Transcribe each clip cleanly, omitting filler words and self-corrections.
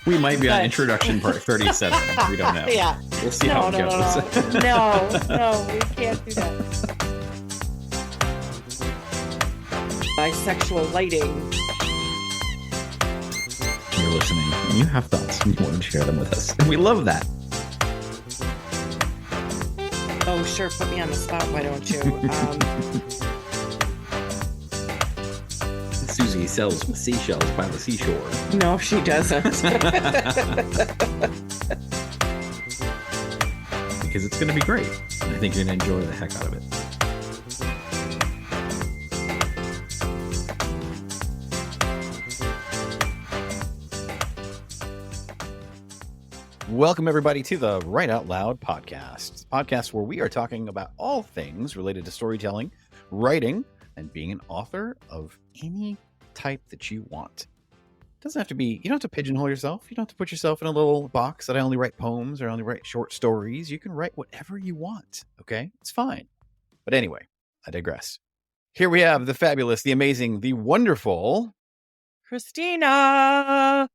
We might be on introduction part 37. We don't know. Yeah. We'll see how it goes. No, we can't do that. Bisexual lighting. You're listening and you have thoughts and you want to share them with us. And we love that. Oh, sure. Put me on the spot. Why don't you? Susie sells seashells by the seashore. No, she doesn't. Because it's going to be great. And I think you're going to enjoy the heck out of it. Welcome, everybody, to the Write Out Loud podcast. Podcast where we are talking about all things related to storytelling, writing, and being an author of any type that you want. It doesn't have to be, you don't have to pigeonhole yourself. You don't have to put yourself in a little box that I only write poems or only write short stories. You can write whatever you want, okay? It's fine. But anyway, I digress. Here we have the fabulous, the amazing, the wonderful Christina.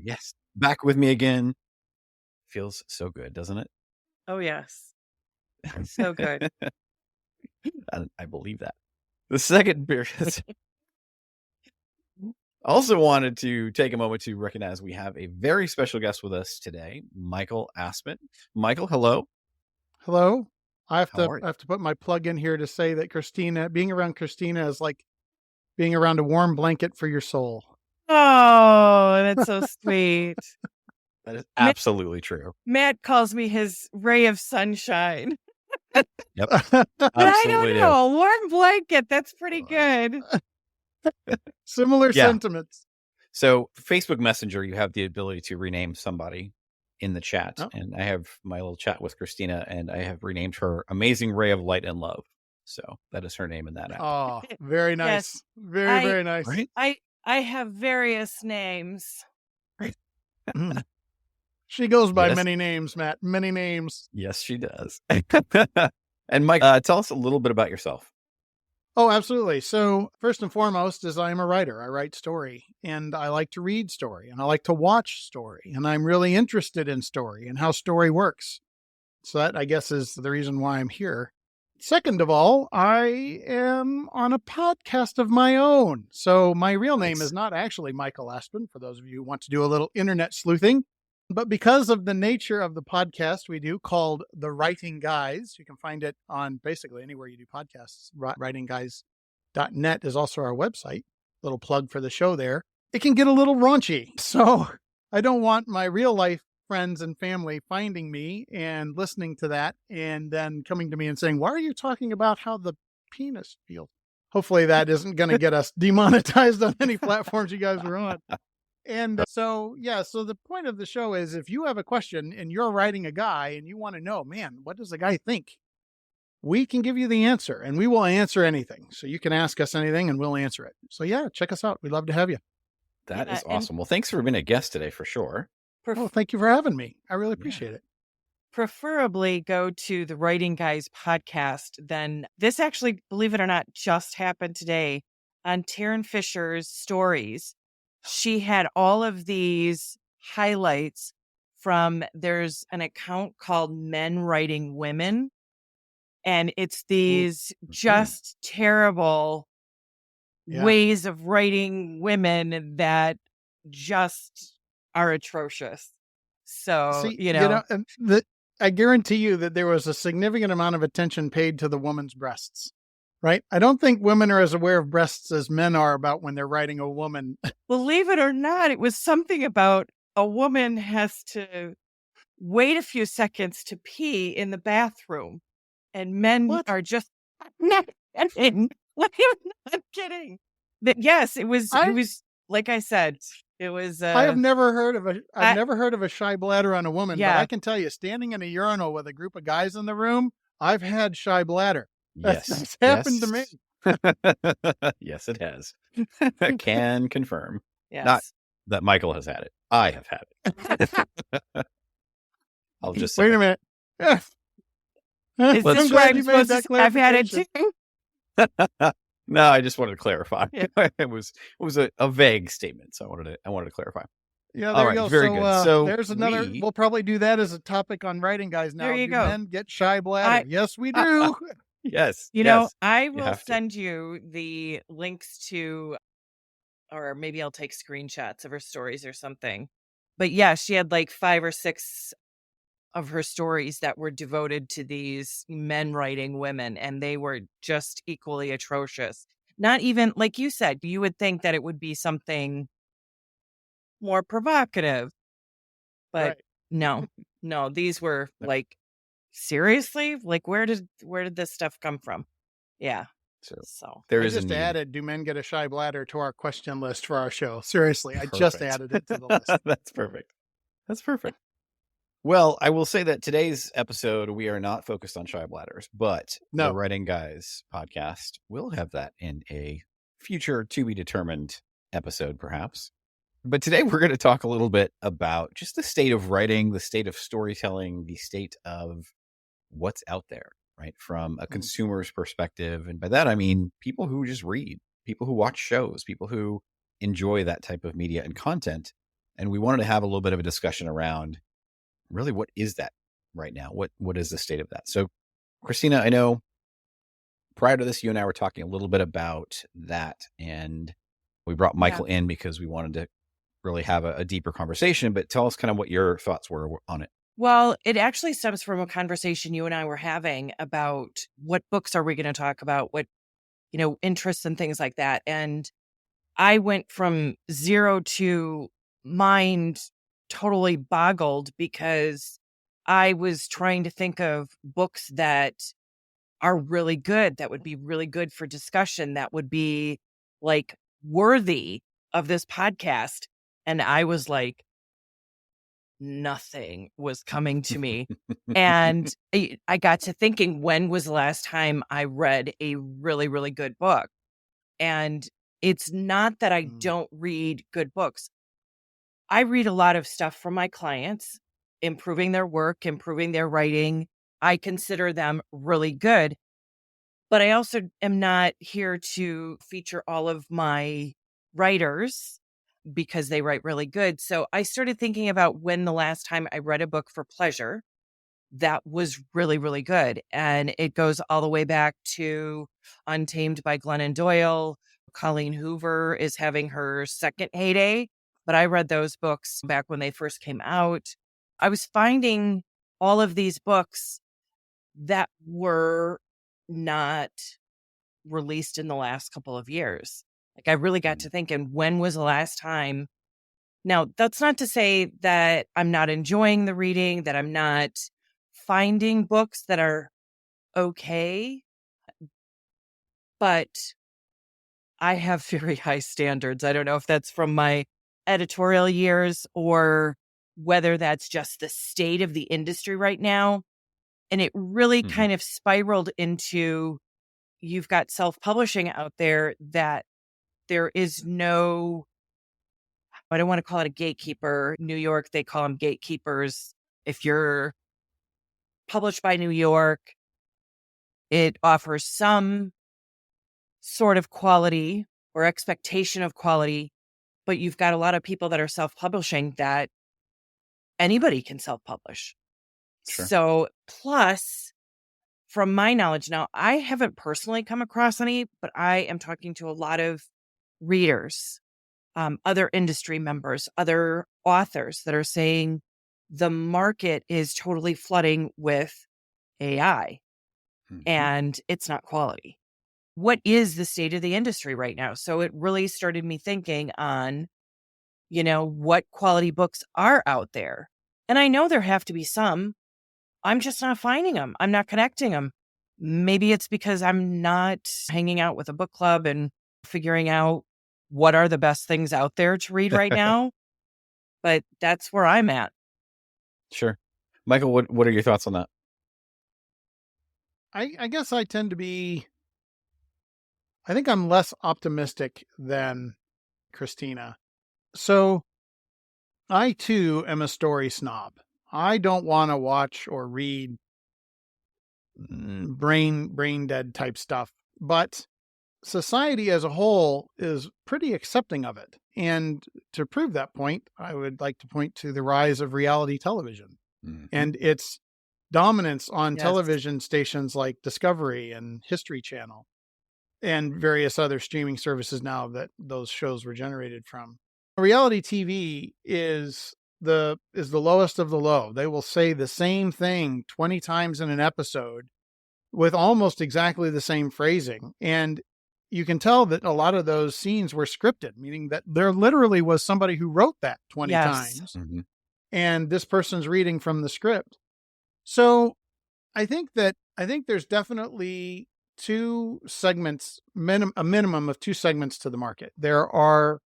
Yes, back with me again. Feels so good, doesn't it? Oh, yes. So good. I believe that. The second beer. Also wanted to take a moment to recognize we have a very special guest with us today, Michael Aspen. Michael, hello. Hello. I have to put my plug in here to say that being around Christina is like being around a warm blanket for your soul. Oh, that's so sweet. That is absolutely true. Matt calls me his ray of sunshine. Yep. I don't know. A warm blanket. That's pretty good. Similar sentiments. So Facebook Messenger, you have the ability to rename somebody in the chat. Oh. And I have my little chat with Christina, and I have renamed her Amazing Ray of Light and Love. So that is her name in that app. Oh, very nice. Yes. Very nice. Right? I have various names. Right. She goes by many names, Matt. Many names. Yes, she does. And Mike, tell us a little bit about yourself. Oh, absolutely. So first and foremost is I'm a writer. I write story, and I like to read story, and I like to watch story, and I'm really interested in story and how story works. So that, I guess, is the reason why I'm here. Second of all, I am on a podcast of my own. So my real name is not actually Michael Aspen, for those of you who want to do a little internet sleuthing. But because of the nature of the podcast we do called The Writing Guys, you can find it on basically anywhere you do podcasts. Writingguys.net is also our website. Little plug for the show there. It can get a little raunchy. So I don't want my real life friends and family finding me and listening to that and then coming to me and saying, why are you talking about how the penis feels? Hopefully that isn't going to get us demonetized on any platforms you guys are on. And so the point of the show is if you have a question and you're writing a guy and you want to know, man, what does the guy think? We can give you the answer, and we will answer anything. So you can ask us anything and we'll answer it. So yeah, check us out. We'd love to have you. That is awesome. Well, thanks for being a guest today for sure. Thank you for having me. I really appreciate it. Preferably go to the Writing Guys podcast. Then this actually, believe it or not, just happened today on Taryn Fisher's stories. She had all of these highlights from, there's an account called Men Writing Women. And it's these just terrible ways of writing women that just are atrocious. So, I guarantee you that there was a significant amount of attention paid to the woman's breasts. Right? I don't think women are as aware of breasts as men are about when they're writing a woman. Believe it or not, it was something about a woman has to wait a few seconds to pee in the bathroom, and men are just not kidding. I'm not kidding. Yes, it was like I said, it was. I have never heard of a shy bladder on a woman, but I can tell you, standing in a urinal with a group of guys in the room, I've had shy bladder. That's happened to me. Yes, it has. I can confirm. Yes. Not that Michael has had it. I have had it. I'll just say. Wait a minute. I've had it too. No, I just wanted to clarify. Yeah. It was a vague statement, so I wanted to clarify. Yeah, All there you right, go. very So good. So there's another. We'll probably do that as a topic on writing, guys. There Now, you do go. men get shy bladder? Yes, we do. yes, You know, yes, I you will have to. send you the links to, or maybe I'll take screenshots of her stories or something. But yeah, she had like 5 or 6 of her stories that were devoted to these men writing women, and they were just equally atrocious. Not even, like you said, you would think that it would be something more provocative, but Right. no, no, these were No, like, seriously? Like, where did this stuff come from? Yeah. so So, there I is a just need. added, do men get a shy bladder to our question list for our show? Seriously, I just Perfect. added it to the list. That's perfect. That's perfect. Well, I will say that today's episode, we are not focused on shy bladders, but the No. Writing Guys podcast will have that in a future to be determined episode, perhaps. But today we're going to talk a little bit about just the state of writing, the state of storytelling, the state of what's out there, right? From a consumer's perspective. And by that, I mean people who just read, people who watch shows, people who enjoy that type of media and content. And we wanted to have a little bit of a discussion around really what is that right now? What is the state of that? So, Christina, I know prior to this, you and I were talking a little bit about that. And we brought Michael in because we wanted to really have a deeper conversation. But tell us kind of what your thoughts were on it. well, it actually stems from a conversation you and I were having about what books are we going to talk about, what, interests and things like that. And I went from 0 to mind totally boggled because I was trying to think of books that are really good, that would be really good for discussion, that would be like worthy of this podcast. And I was like, nothing was coming to me. And I got to thinking, when was the last time I read a really, really good book? And it's not that I don't read good books. I read a lot of stuff from my clients, improving their work, improving their writing. I consider them really good. But I also am not here to feature all of my writers because they write really good. So I started thinking about when the last time I read a book for pleasure that was really, really good. And it goes all the way back to Untamed by Glennon Doyle. Colleen Hoover is having her second heyday, but I read those books back when they first came out. I was finding all of these books that were not released in the last couple of years. Like, I really got to thinking, when was the last time? Now, that's not to say that I'm not enjoying the reading, that I'm not finding books that are okay, but I have very high standards. I don't know if that's from my editorial years or whether that's just the state of the industry right now. And it really kind of spiraled into, you've got self-publishing out there that there is no, I don't want to call it a gatekeeper. New York, they call them gatekeepers. If you're published by New York, it offers some sort of quality or expectation of quality, but you've got a lot of people that are self-publishing that anybody can self-publish. Sure. So, plus, from my knowledge now, I haven't personally come across any, but I am talking to a lot of readers, other industry members, other authors that are saying the market is totally flooding with AI and it's not quality. What is the state of the industry right now? So it really started me thinking on, what quality books are out there. And I know there have to be some. I'm just not finding them. I'm not connecting them. Maybe it's because I'm not hanging out with a book club and figuring out what are the best things out there to read right now. But that's where I'm at. Sure. Michael, what are your thoughts on that? I guess I tend to be, I think I'm less optimistic than Christina. So I too am a story snob. I don't want to watch or read brain dead type stuff. But society as a whole is pretty accepting of it. And to prove that point, I would like to point to the rise of reality television and its dominance on Yes. television stations like Discovery and History Channel and various other streaming services now that those shows were generated from. Reality TV is the lowest of the low. They will say the same thing 20 times in an episode with almost exactly the same phrasing. And you can tell that a lot of those scenes were scripted, meaning that there literally was somebody who wrote that 20 Yes. times and this person's reading from the script. So I think there's definitely two segments, a minimum of two segments to the market. There are,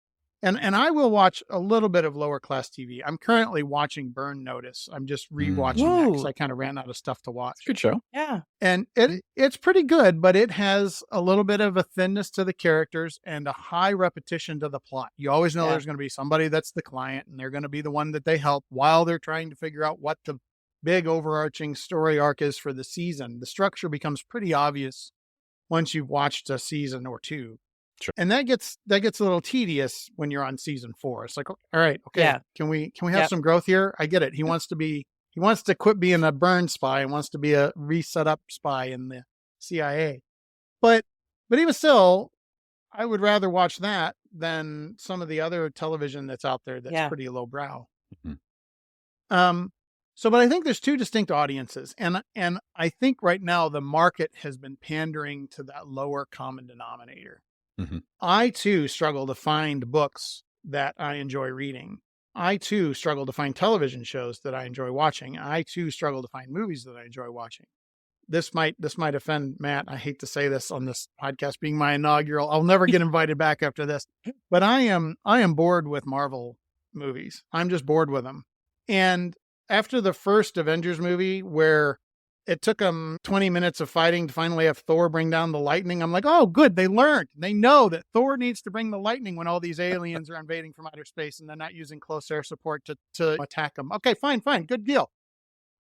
and I will watch a little bit of lower class TV. I'm currently watching Burn Notice. I'm just rewatching that because I kind of ran out of stuff to watch. Good show. Yeah. And it's pretty good, but it has a little bit of a thinness to the characters and a high repetition to the plot. You always know there's going to be somebody that's the client and they're going to be the one that they help while they're trying to figure out what the big overarching story arc is for the season. The structure becomes pretty obvious once you've watched a season or two. Sure. And that gets a little tedious when you're on season 4. It's like, all right, okay, Yeah. can we have some growth here? I get it. He wants to quit being a burn spy and wants to be a reset up spy in the CIA. But even still, I would rather watch that than some of the other television that's out there that's pretty lowbrow. But I think there's two distinct audiences. And I think right now the market has been pandering to that lower common denominator. I too struggle to find books that I enjoy reading. I too struggle to find television shows that I enjoy watching. I too struggle to find movies that I enjoy watching. This might offend Matt. I hate to say this on this podcast being my inaugural. I'll never get invited back after this. But I am bored with Marvel movies. I'm just bored with them. And after the first Avengers movie where it took them 20 minutes of fighting to finally have Thor bring down the lightning, I'm like, oh, good. They learned. They know that Thor needs to bring the lightning when all these aliens are invading from outer space and they're not using close air support to attack them. Okay, fine. Good deal.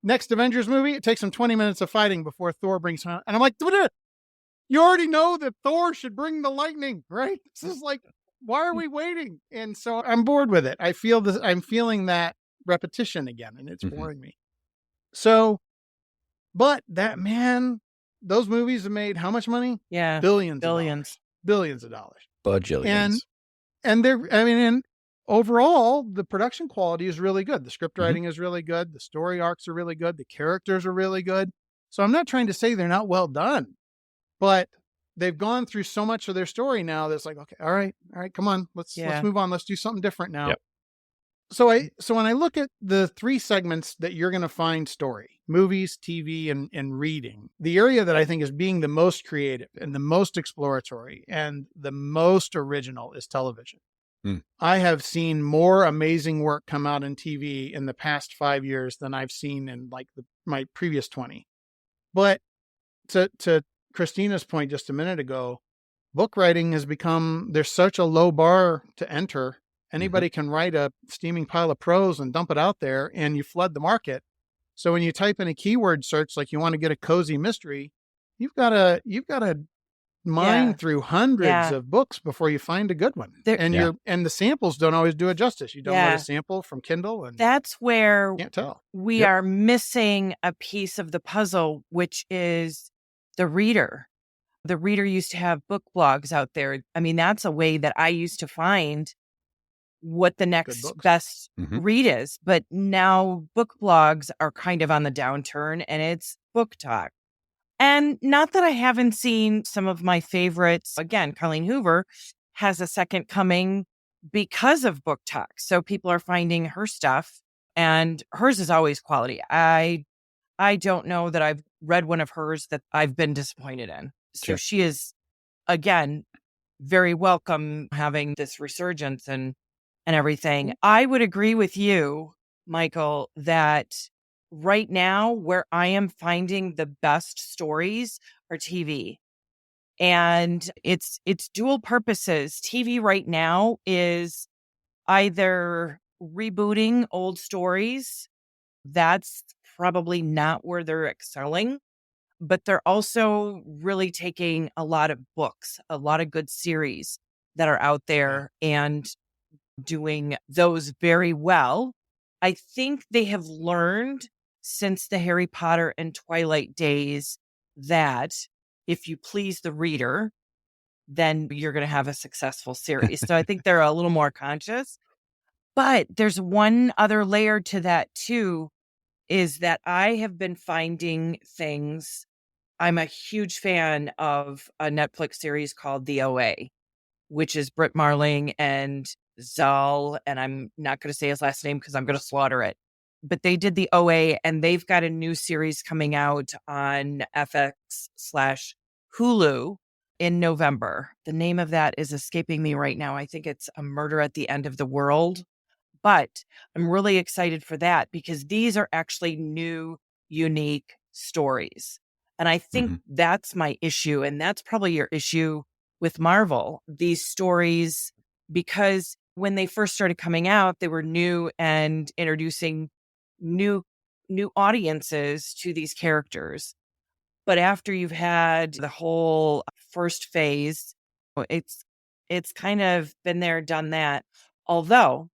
Next Avengers movie, it takes them 20 minutes of fighting before Thor brings him. And I'm like, you already know that Thor should bring the lightning, right? This is like, why are we waiting? And so I'm bored with it. I'm feeling that repetition again, and it's boring me. So, but those movies have made how much money? Yeah. Billions of dollars. Bajillions. And overall, the production quality is really good. The script writing is really good. The story arcs are really good. The characters are really good. So I'm not trying to say they're not well done, but they've gone through so much of their story now that's like, okay, all right, come on, let's move on. Let's do something different now. Yep. So when I look at the three segments that you're going to find story, movies, TV, and reading, the area that I think is being the most creative and the most exploratory and the most original is television. I have seen more amazing work come out in TV in the past 5 years than I've seen in like my previous 20. But to Christina's point just a minute ago, book writing has become, there's such a low bar to enter. Anybody can write a steaming pile of prose and dump it out there and you flood the market. So when you type in a keyword search, like you want to get a cozy mystery, you've got to mine through hundreds of books before you find a good one. And the samples don't always do it justice. You download a sample from Kindle and that's where can't tell. We are missing a piece of the puzzle, which is the reader. The reader used to have book blogs out there. I mean, that's a way that I used to find what the next best read is. But now book blogs are kind of on the downturn and it's book talk. And not that I haven't seen some of my favorites. Again, Colleen Hoover has a second coming because of book talk. So people are finding her stuff and hers is always quality. I don't know that I've read one of hers that I've been disappointed in. So she is, again, very welcome having this resurgence and everything. I would agree with you, Michael, that right now where I am finding the best stories are TV. And it's dual purposes. TV right now is either rebooting old stories. That's probably not where they're excelling. but they're also really taking a lot of books, a lot of good series that are out there and doing those very well. I think they have learned since the Harry Potter and Twilight days that if you please the reader, then you're going to have a successful series. So I think they're a little more conscious. But there's one other layer to that too, is that I have been finding things. I'm a huge fan of a Netflix series called The OA, which is Britt Marling and Zal, and I'm not going to say his last name because I'm going to slaughter it. But they did The OA, and they've got a new series coming out on FX/Hulu in November. The name of that is escaping me right now. I think it's A Murder at the End of the World. But I'm really excited for that because these are actually new, unique stories. And I think that's my issue. And that's probably your issue with Marvel. These stories, because when they first started coming out, they were new and introducing new audiences to these characters. But after you've had the whole first phase, it's kind of been there, done that. Although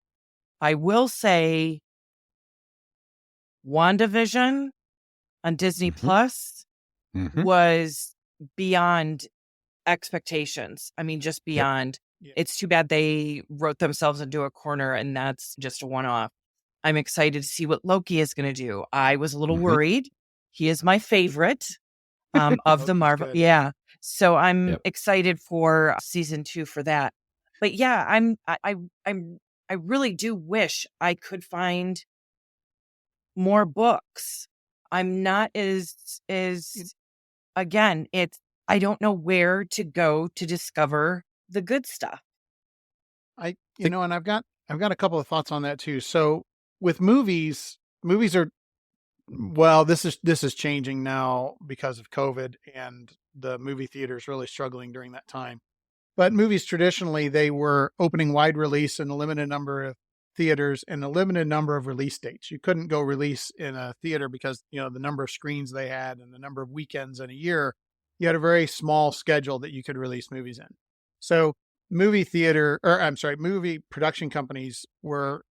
I will say WandaVision on Disney Plus was beyond expectations. I mean, just beyond. Yep. It's too bad they wrote themselves into a corner and that's just a one-off. I'm excited to see what Loki is going to do. I was a little worried. He is my favorite of the Marvel. Good. Yeah. So I'm excited for season 2 for that. But yeah, I really do wish I could find more books. I'm not as again, I don't know where to go to discover the good stuff. And I've got a couple of thoughts on that too. So with movies are, well, this is changing now because of COVID and the movie theaters really struggling during that time. But movies traditionally, they were opening wide release in a limited number of theaters and a limited number of release dates. You couldn't go release in a theater because, the number of screens they had and the number of weekends in a year, you had a very small schedule that you could release movies in. So movie production companies were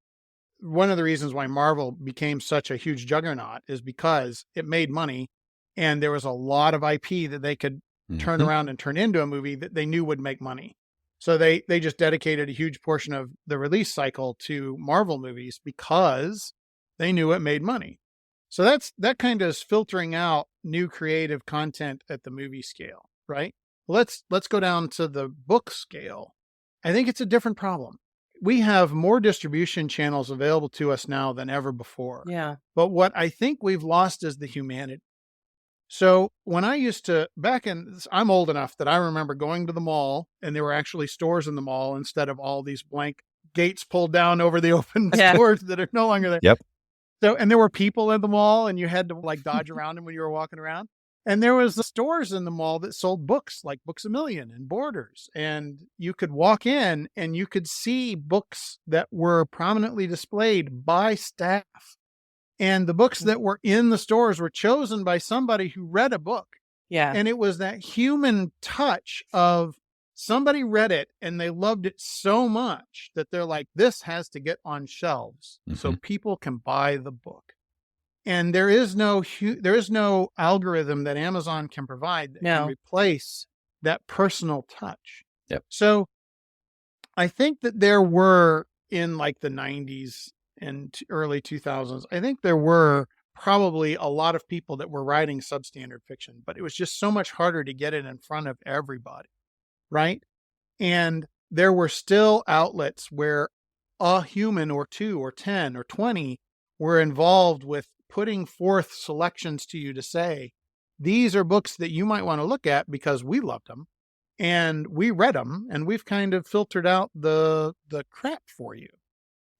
one of the reasons why Marvel became such a huge juggernaut is because it made money and there was a lot of IP that they could turn around and turn into a movie that they knew would make money. So they just dedicated a huge portion of the release cycle to Marvel movies because they knew it made money. So that kind of is filtering out new creative content at the movie scale, right? Let's go down to the book scale. I think it's a different problem. We have more distribution channels available to us now than ever before. Yeah. But what I think we've lost is the humanity. So when I'm old enough that I remember going to the mall and there were actually stores in the mall instead of all these blank gates pulled down over the open stores that are no longer there. Yep. So, and there were people in the mall and you had to dodge around them when you were walking around. And there was the stores in the mall that sold books like Books A Million and Borders. And you could walk in and you could see books that were prominently displayed by staff. And the books that were in the stores were chosen by somebody who read a book. Yeah. And it was that human touch of somebody read it and they loved it so much that they're like, this has to get on shelves so people can buy the book. And there is no algorithm that Amazon can provide that can replace that personal touch. Yep. So I think that there were in the 90s and early 2000s, I think there were probably a lot of people that were writing substandard fiction, but it was just so much harder to get it in front of everybody, right? And there were still outlets where a human or 2 or 10 or 20 were involved with putting forth selections to you to say, these are books that you might want to look at because we loved them and we read them and we've kind of filtered out the crap for you.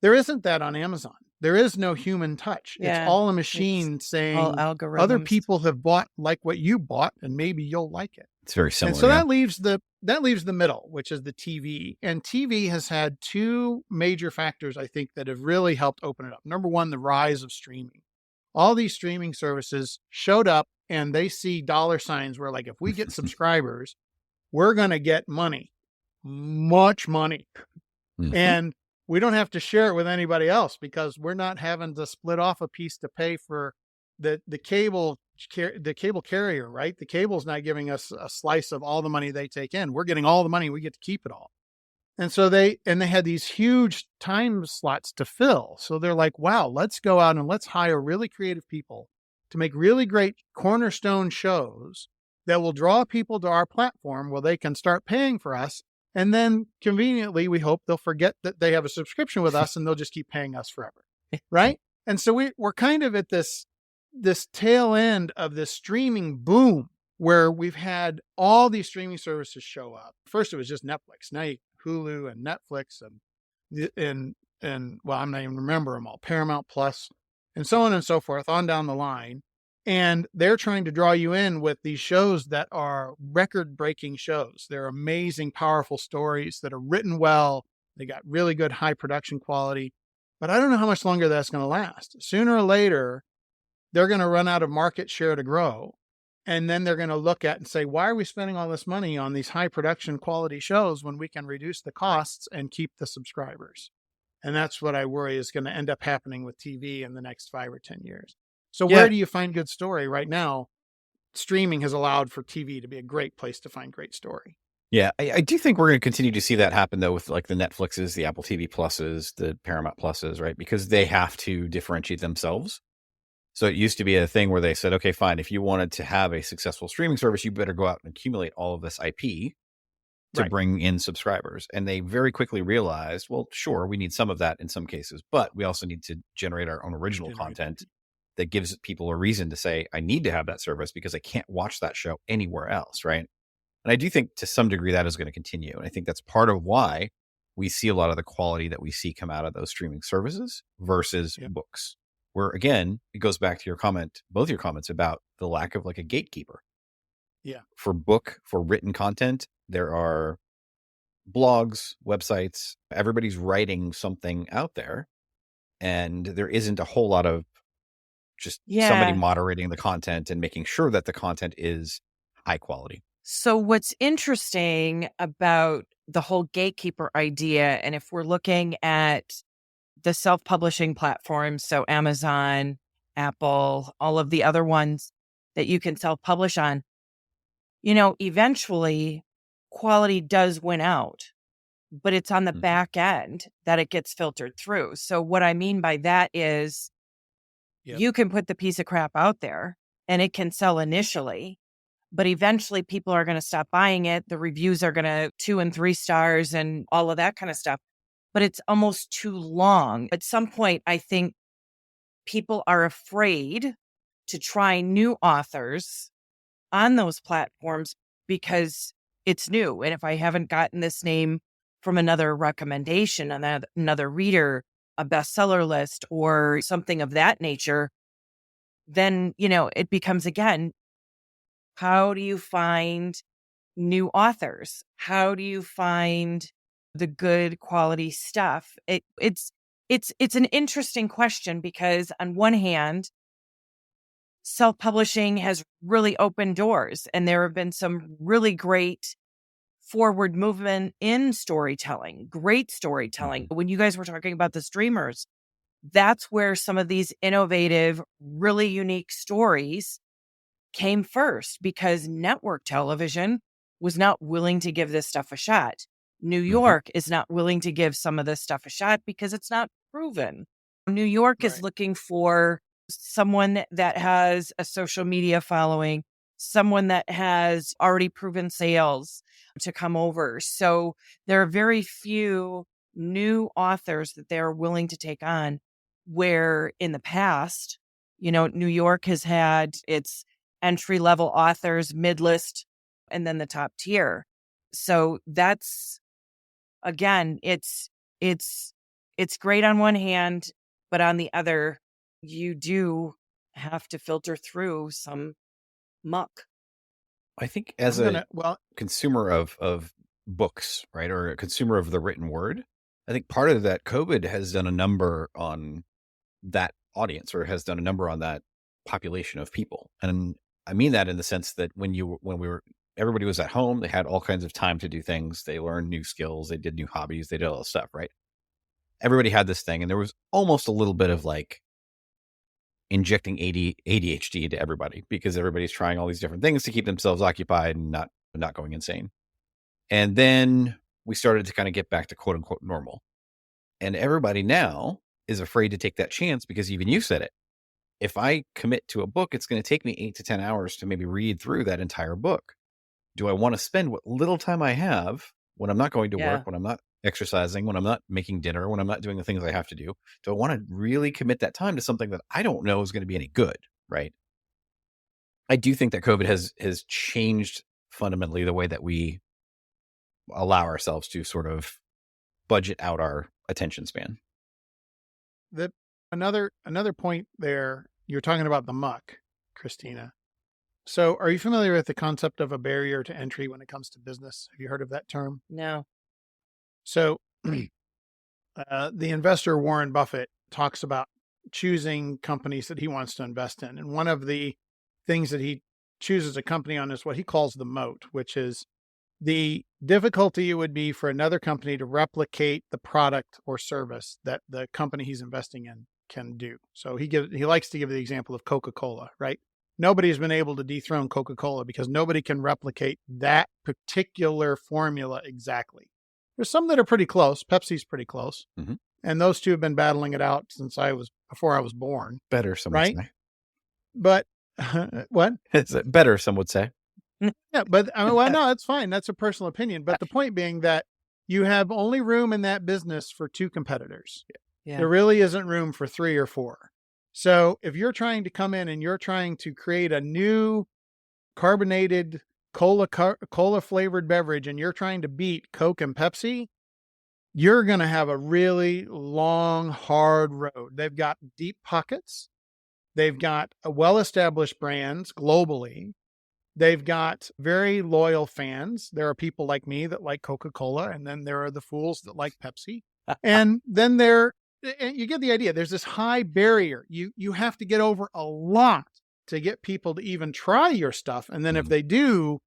There isn't that on Amazon. There is no human touch. Yeah, it's all a machine saying all algorithms. Other people have bought like what you bought and maybe you'll like it. It's very similar. And so that leaves the middle, which is the TV. And TV has had 2 major factors, I think, that have really helped open it up. Number one, the rise of streaming. all these streaming services showed up and they see dollar signs where, like, if we get subscribers, we're going to get money, much money. Mhm. And we don't have to share it with anybody else because we're not having to split off a piece to pay for the cable carrier, right? The cable's not giving us a slice of all the money they take in. We're getting all the money. We get to keep it all. And so they had these huge time slots to fill. So they're like, wow, let's go out and let's hire really creative people to make really great cornerstone shows that will draw people to our platform where they can start paying for us. And then conveniently, we hope they'll forget that they have a subscription with us and they'll just keep paying us forever. Right. And so we're kind of at this tail end of this streaming boom where we've had all these streaming services show up. First, it was just Netflix. Now you Hulu and Netflix and well, I'm not even remember them all, Paramount Plus, and so on and so forth, on down the line. And they're trying to draw you in with these shows that are record-breaking shows. They're amazing, powerful stories that are written well. They got really good high production quality. But I don't know how much longer that's going to last. Sooner or later, they're going to run out of market share to grow. And then they're going to look at and say, why are we spending all this money on these high production quality shows when we can reduce the costs and keep the subscribers? And that's what I worry is going to end up happening with TV in the next 5 or 10 years. So where do you find good story right now? Streaming has allowed for TV to be a great place to find great story. Yeah, I do think we're going to continue to see that happen, though, with like the Netflixes, the Apple TV Pluses, the Paramount Pluses, right? Because they have to differentiate themselves. So it used to be a thing where they said, okay, fine, if you wanted to have a successful streaming service, you better go out and accumulate all of this IP to bring in subscribers. And they very quickly realized, well, sure, we need some of that in some cases, but we also need to generate our own original content that gives people a reason to say, I need to have that service because I can't watch that show anywhere else, right? And I do think to some degree that is going to continue. And I think that's part of why we see a lot of the quality that we see come out of those streaming services versus books. Where again, it goes back to your comment, both your comments about the lack of like a gatekeeper. Yeah. For written content, there are blogs, websites, everybody's writing something out there. And there isn't a whole lot of just somebody moderating the content and making sure that the content is high quality. So what's interesting about the whole gatekeeper idea, and if we're looking at the self-publishing platforms, so Amazon, Apple, all of the other ones that you can self-publish on, eventually quality does win out, but it's on the back end that it gets filtered through. So what I mean by that is you can put the piece of crap out there and it can sell initially, but eventually people are going to stop buying it. The reviews are going to 2 and 3 stars and all of that kind of stuff. But it's almost too long. At some point, I think people are afraid to try new authors on those platforms because it's new. And if I haven't gotten this name from another recommendation, another reader, a bestseller list, or something of that nature, then, it becomes, again, how do you find new authors? How do you find the good quality stuff? It's an interesting question because on one hand, self-publishing has really opened doors and there have been some really great forward movement in storytelling, great storytelling. When you guys were talking about the streamers, that's where some of these innovative, really unique stories came first because network television was not willing to give this stuff a shot. New York is not willing to give some of this stuff a shot because it's not proven. New York is looking for someone that has a social media following, someone that has already proven sales to come over. So there are very few new authors that they're willing to take on, where in the past, New York has had its entry-level authors, mid-list, and then the top tier. So that's, again, it's great on one hand, but on the other, you do have to filter through some muck. I think as a consumer of books, right, or a consumer of the written word, I think part of that COVID has done a number on that audience, or has done a number on that population of people. And I mean that in the sense that everybody was at home, they had all kinds of time to do things. They learned new skills, they did new hobbies, they did all this stuff, right? Everybody had this thing, and there was almost a little bit of like injecting ADHD into everybody, because everybody's trying all these different things to keep themselves occupied and not going insane. And then we started to kind of get back to quote unquote normal. And everybody now is afraid to take that chance, because even you said it. If I commit to a book, it's going to take me 8 to 10 hours to maybe read through that entire book. Do I want to spend what little time I have when I'm not going to work, when I'm not exercising, when I'm not making dinner, when I'm not doing the things I have to do? Do I want to really commit that time to something that I don't know is going to be any good, right? I do think that COVID has changed fundamentally the way that we allow ourselves to sort of budget out our attention span. Another point there, you're talking about the Muck, Christina. So are you familiar with the concept of a barrier to entry when it comes to business? Have you heard of that term? No. So the investor Warren Buffett talks about choosing companies that he wants to invest in. And one of the things that he chooses a company on is what he calls the moat, which is the difficulty it would be for another company to replicate the product or service that the company he's investing in can do. So he likes to give the example of Coca-Cola, right? Nobody's been able to dethrone Coca-Cola because nobody can replicate that particular formula exactly. There's some that are pretty close. Pepsi's pretty close. Mm-hmm. And those two have been battling it out before I was born. Better, some right? would say. But what? It's better, some would say. Yeah, but well, no, that's fine. That's a personal opinion. But the point being that you have only room in that business for 2 competitors. Yeah. There really isn't room for 3 or 4. So if you're trying to come in and you're trying to create a new carbonated cola flavored beverage, and you're trying to beat Coke and Pepsi, you're going to have a really long, hard road. They've got deep pockets. They've got well-established brands globally. They've got very loyal fans. There are people like me that like Coca-Cola, and then there are the fools that like Pepsi. And then you get the idea. There's this high barrier. You have to get over a lot to get people to even try your stuff. And then if they don't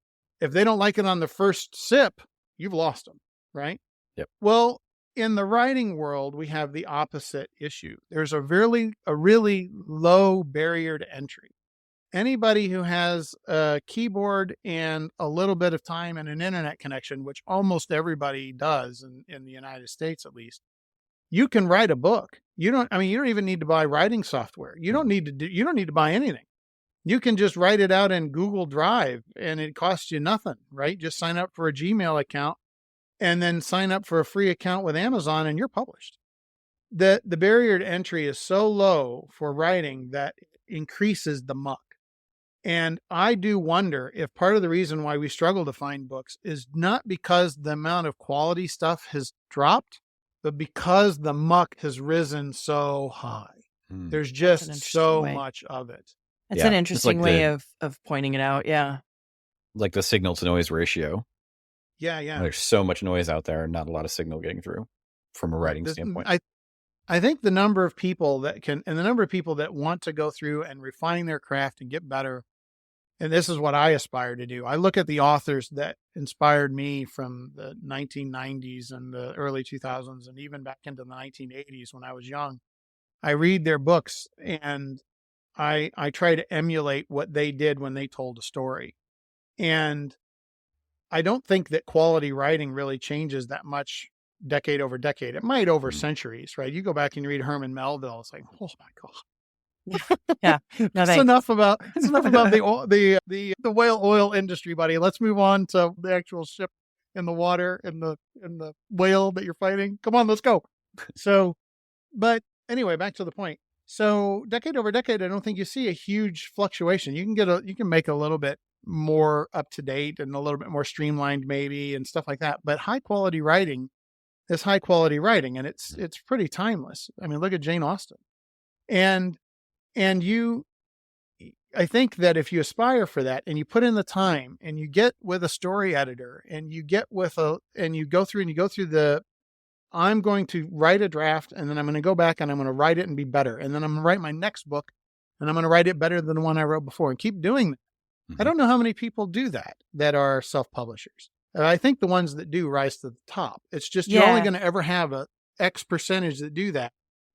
like it on the first sip, you've lost them, right? Yep. Well, in the writing world, we have the opposite issue. There's a really low barrier to entry. Anybody who has a keyboard and a little bit of time and an internet connection, which almost everybody does in the United States, at least, you can write a book. You don't even need to buy writing software. You don't need to buy anything. You can just write it out in Google Drive, and it costs you nothing, right? Just sign up for a Gmail account and then sign up for a free account with Amazon, and you're published. The barrier to entry is so low for writing that it increases the muck. And I do wonder if part of the reason why we struggle to find books is not because the amount of quality stuff has dropped, but because the muck has risen so high. There's just so much of it. That's an interesting way of pointing it out. Yeah. Like the signal to noise ratio. Yeah. There's so much noise out there and not a lot of signal getting through from a writing standpoint. I think the number of people that want to go through and refine their craft and get better, and this is what I aspire to do. I look at the authors that inspired me from the 1990s and the early 2000s and even back into the 1980s when I was young. I read their books and I try to emulate what they did when they told a story. And I don't think that quality writing really changes that much decade over decade. It might over centuries, right? You go back and you read Herman Melville, it's like, oh my God. Yeah. No, it's enough about the whale oil industry, buddy. Let's move on to the actual ship in the water and the whale that you're fighting. Come on, let's go. So, but anyway, back to the point. So decade over decade, I don't think you see a huge fluctuation. You can make a little bit more up to date and a little bit more streamlined maybe and stuff like that. But high quality writing is high quality writing, and it's pretty timeless. I mean, look at Jane Austen. And I think that if you aspire for that and you put in the time and you get with a story editor and you go through the I'm going to write a draft and then I'm going to go back and I'm going to write it and be better. And then I'm going to write my next book and I'm going to write it better than the one I wrote before and keep doing that. Mhm. I don't know how many people do that are self-publishers. I think the ones that do rise to the top. It's just you're only going to ever have a X percentage that do that.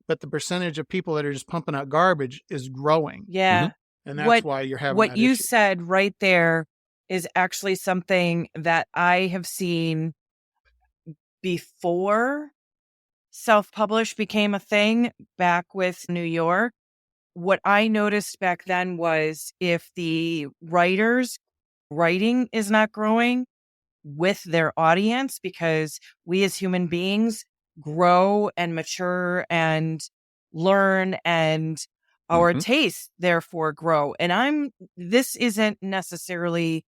But the percentage of people that are just pumping out garbage is growing. Yeah. And that's why you're having what that you issue. said right there is actually something that I have seen before self-publish became a thing back with New York. What I noticed back then was if the writers' writing is not growing with their audience, because we as human beings grow and mature and learn, and our tastes therefore grow. And this isn't necessarily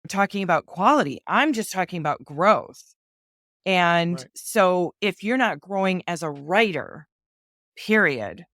talking about quality. I'm just talking about growth. And so if you're not growing as a writer, period,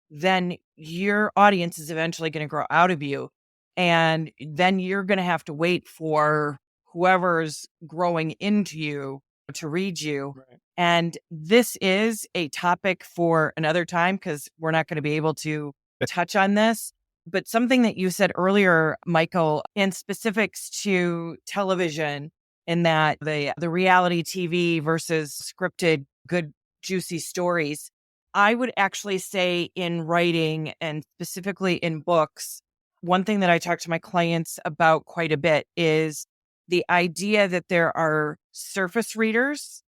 then your audience is eventually going to grow out of you. And then you're going to have to wait for whoever's growing into you to read you. Right. And this is a topic for another time because we're not going to be able to touch on this. But something that you said earlier, Michael, in specifics to television, in that the reality TV versus scripted, good, juicy stories, I would actually say in writing and specifically in books, one thing that I talk to my clients about quite a bit is the idea that there are surface readers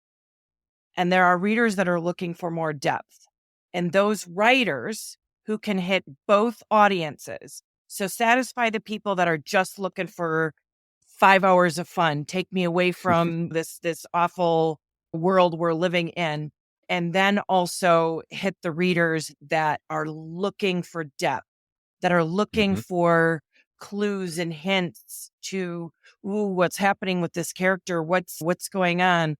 and there are readers that are looking for more depth. And those writers who can hit both audiences. So satisfy the people that are just looking for 5 hours of fun, take me away from this awful world we're living in. And then also hit the readers that are looking for depth, that are looking for clues and hints to, what's happening with this character? What's going on?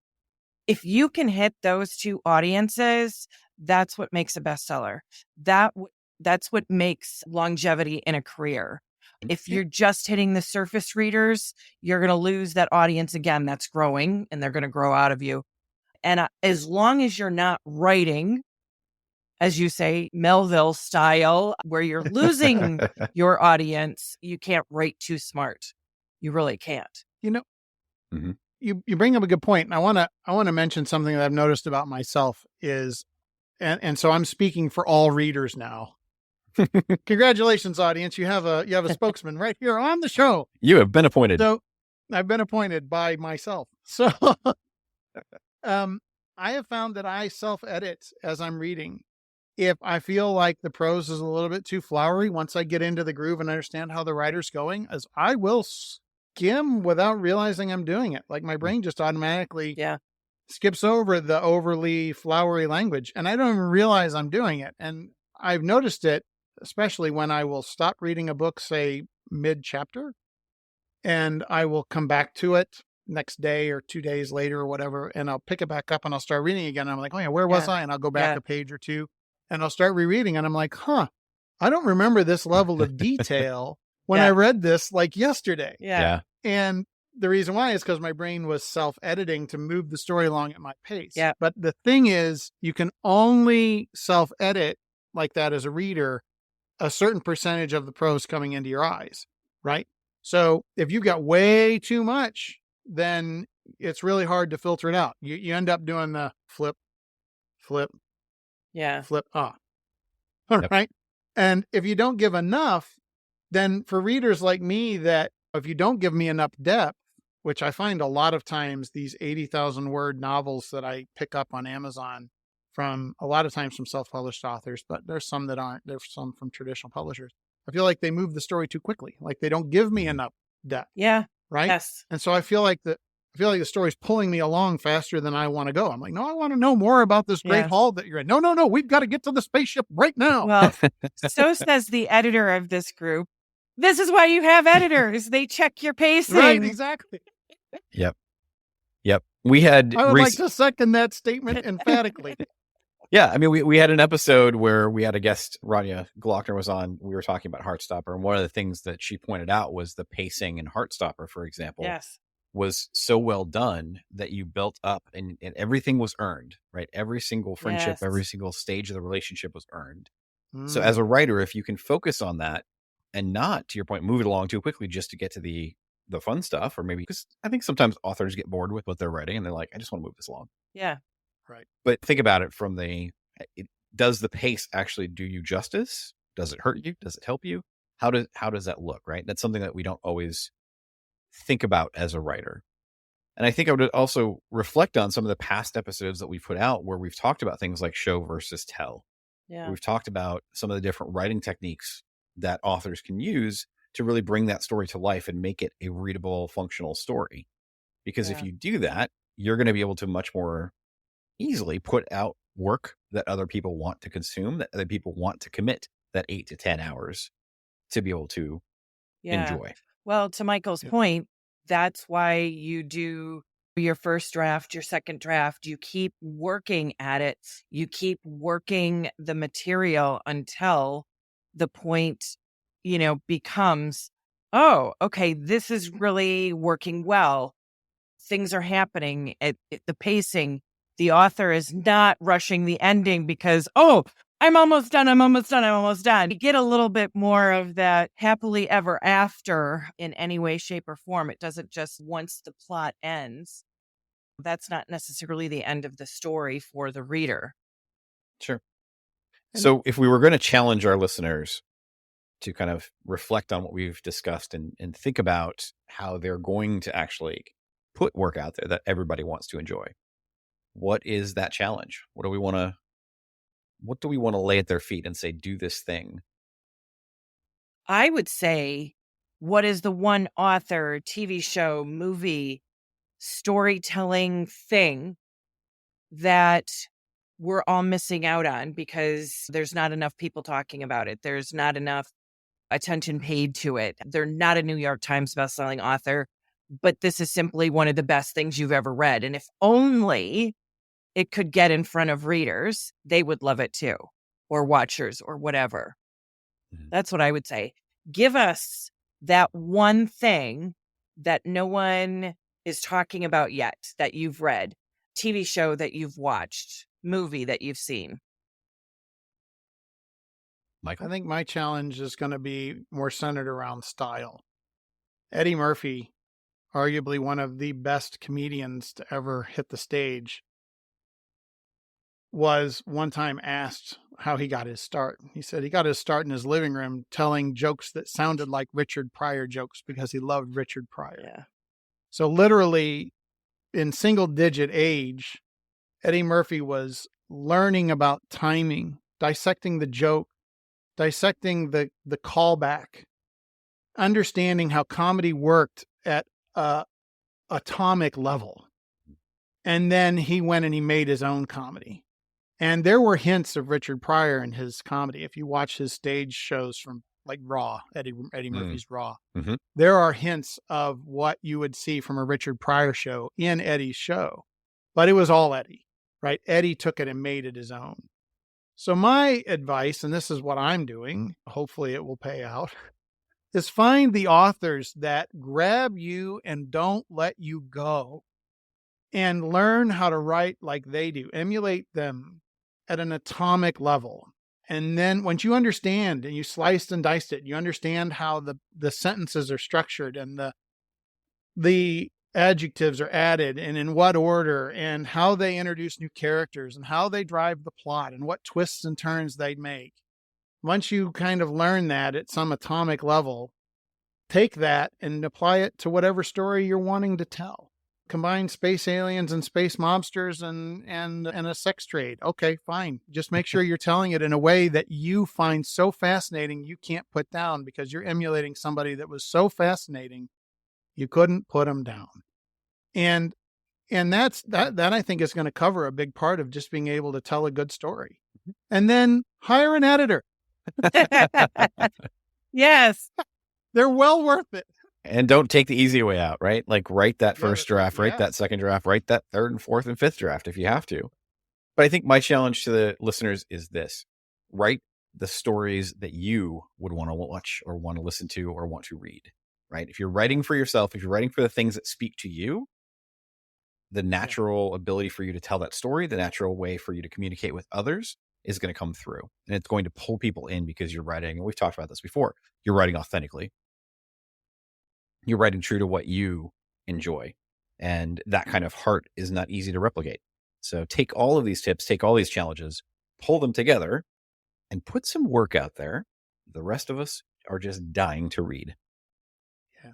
If you can hit those two audiences, that's what makes a bestseller. That's what makes longevity in a career. If you're just hitting the surface readers, you're going to lose that audience again that's growing, and they're going to grow out of you. And as long as you're not writing, as you say, Melville style, where you're losing your audience, you can't write too smart. You really can't. You know, you bring up a good point. And I want to mention something that I've noticed about myself is, and so I'm speaking for all readers now. Congratulations, audience. You have a spokesman right here on the show. You have been appointed. So I've been appointed by myself. So I have found that I self-edit as I'm reading. If I feel like the prose is a little bit too flowery, once I get into the groove and understand how the writer's going, as I will skim without realizing I'm doing it. Like my brain just automatically skips over the overly flowery language, and I don't even realize I'm doing it. And I've noticed it, especially when I will stop reading a book, say mid-chapter, and I will come back to it next day or 2 days later or whatever, and I'll pick it back up and I'll start reading again. I'm like, oh yeah, where was I? And I'll go back a page or two and I'll start rereading, and I'm like, I don't remember this level of detail when I read this like yesterday. Yeah. And the reason why is because my brain was self-editing to move the story along at my pace. Yeah. But the thing is, you can only self-edit like that as a reader a certain percentage of the prose coming into your eyes, right? So if you've got way too much, then it's really hard to filter it out. You end up doing the flip, flip, all right? And if you don't give enough, then for readers like me, that if you don't give me enough depth, which I find a lot of times these 80,000 word novels that I pick up on Amazon from a lot of times from self-published authors, but there's some that aren't. There's some from traditional publishers. I feel like they move the story too quickly. Like they don't give me enough depth. Yeah. Right. Yes. And so I feel like the story's pulling me along faster than I want to go. I'm like, no, I want to know more about this great hall that you're in. No, we've got to get to the spaceship right now. Well, so says the editor of this group. This is why you have editors. They check your pacing. Right, exactly. Yep. We had. I would like to second that statement emphatically. Yeah, I mean, we had an episode where we had a guest, Rania Glockner was on. We were talking about Heartstopper, and one of the things that she pointed out was the pacing in Heartstopper, for example. Yes. was so well done that you built up and everything was earned, right? Every single friendship, Yes. every single stage of the relationship was earned. So Mm. as a writer, if you can focus on that and not, to your point, move it along too quickly just to get to the fun stuff, or maybe because I think sometimes authors get bored with what they're writing and they're like, I just want to move this along. Yeah. Right. But think about it from does the pace actually do you justice? Does it hurt you? Does it help you? How does that look, right? That's something that we don't always think about as a writer. And I think I would also reflect on some of the past episodes that we've put out where we've talked about things like show versus tell. Yeah. We've talked about some of the different writing techniques that authors can use to really bring that story to life and make it a readable, functional story. Because if Yeah. you do that, you're going to be able to much more easily put out work that other people want to consume, that other people want to commit that 8 to 10 hours to be able to enjoy. Well, to Michael's Yep. point, that's why you do your first draft, your second draft. You keep working at it. You keep working the material until the point, becomes, oh, okay, this is really working well. Things are happening at the pacing. The author is not rushing the ending because, oh, I'm almost done. You get a little bit more of that happily ever after in any way, shape, or form. It doesn't just once the plot ends. That's not necessarily the end of the story for the reader. Sure. So if we were going to challenge our listeners to kind of reflect on what we've discussed and think about how they're going to actually put work out there that everybody wants to enjoy, what is that challenge? What do we want to lay at their feet and say, do this thing? I would say, what is the one author, TV show, movie, storytelling thing that we're all missing out on because there's not enough people talking about it? There's not enough attention paid to it. They're not a New York Times bestselling author, but this is simply one of the best things you've ever read. And if only it could get in front of readers, they would love it too, or watchers or whatever. Mhm. That's what I would say. Give us that one thing that no one is talking about yet that you've read, TV show that you've watched, movie that you've seen. Michael? I think my challenge is going to be more centered around style. Eddie Murphy, arguably one of the best comedians to ever hit the stage, was one time asked how he got his start. He said he got his start in his living room telling jokes that sounded like Richard Pryor jokes because he loved Richard Pryor. Yeah. So literally in single digit age, Eddie Murphy was learning about timing, dissecting the joke, dissecting the callback, understanding how comedy worked at a atomic level. And then he went and he made his own comedy. And there were hints of Richard Pryor in his comedy. If you watch his stage shows from like Raw, Eddie Murphy's Raw, Mhm. there are hints of what you would see from a Richard Pryor show in Eddie's show. But it was all Eddie, right? Eddie took it and made it his own. So my advice, and this is what I'm doing, hopefully it will pay out, is find the authors that grab you and don't let you go, and learn how to write like they do. Emulate them at an atomic level. And then once you understand and you sliced and diced it, you understand how the sentences are structured and the adjectives are added and in what order and how they introduce new characters and how they drive the plot and what twists and turns they make. Once you kind of learn that at some atomic level, take that and apply it to whatever story you're wanting to tell. Combine space aliens and space mobsters and a sex trade. Okay, fine. Just make sure you're telling it in a way that you find so fascinating you can't put down because you're emulating somebody that was so fascinating you couldn't put them down. And that I think is going to cover a big part of just being able to tell a good story. And then hire an editor. Yes. They're well worth it. And don't take the easy way out, right? Like write that first draft, write yeah. that second draft, write that third and fourth and fifth draft if you have to. But I think my challenge to the listeners is this: write the stories that you would want to watch or want to listen to or want to read, right? If you're writing for yourself, if you're writing for the things that speak to you, the natural ability for you to tell that story, the natural way for you to communicate with others is going to come through, and it's going to pull people in because you're writing. And we've talked about this before. You're writing authentically. You're writing true to what you enjoy. And that kind of heart is not easy to replicate. So take all of these tips, take all these challenges, pull them together, and put some work out there. The rest of us are just dying to read. Yeah.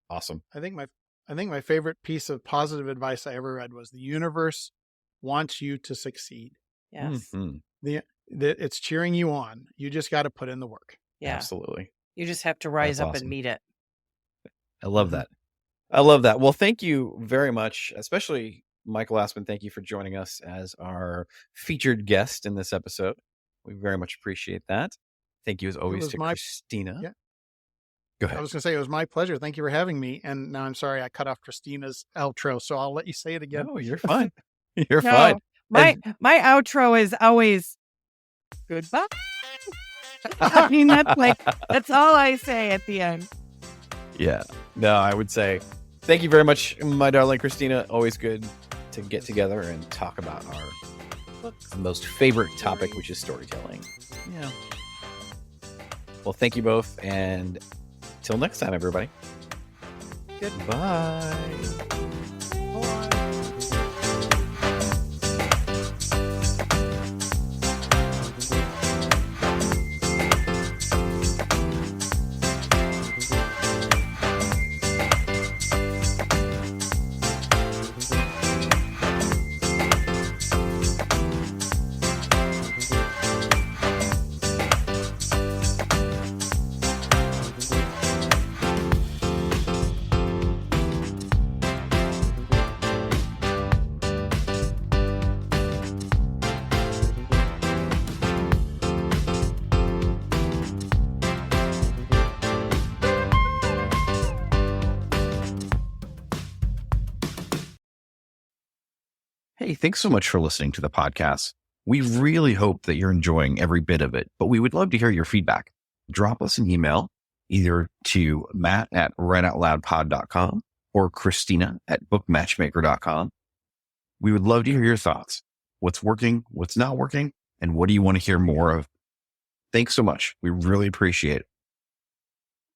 Awesome. I think my favorite piece of positive advice I ever read was the universe wants you to succeed. Yes. Mm-hmm. It's cheering you on. You just got to put in the work. Yeah. Absolutely. You just have to rise That's up awesome. and meet it. I love that. I love that. Well, thank you very much, especially Michael Aspen. Thank you for joining us as our featured guest in this episode. We very much appreciate that. Thank you as always to Christina. Yeah. Go ahead. I was going to say it was my pleasure. Thank you for having me. And now I'm sorry I cut off Christina's outro, so I'll let you say it again. No, you're fine. You're fine. My outro is always goodbye. I mean, that's all I say at the end. Yeah. No, I would say thank you very much, my darling Christina. Always good to get together and talk about our most favorite topic, which is storytelling. Yeah. Well, thank you both, and till next time, everybody. Goodbye. Hey, thanks so much for listening to the podcast. We really hope that you're enjoying every bit of it, but we would love to hear your feedback. Drop us an email either to matt@writeoutloudpod.com or christina@bookmatchmaker.com. We would love to hear your thoughts. What's working, what's not working, and what do you want to hear more of? Thanks so much. We really appreciate it.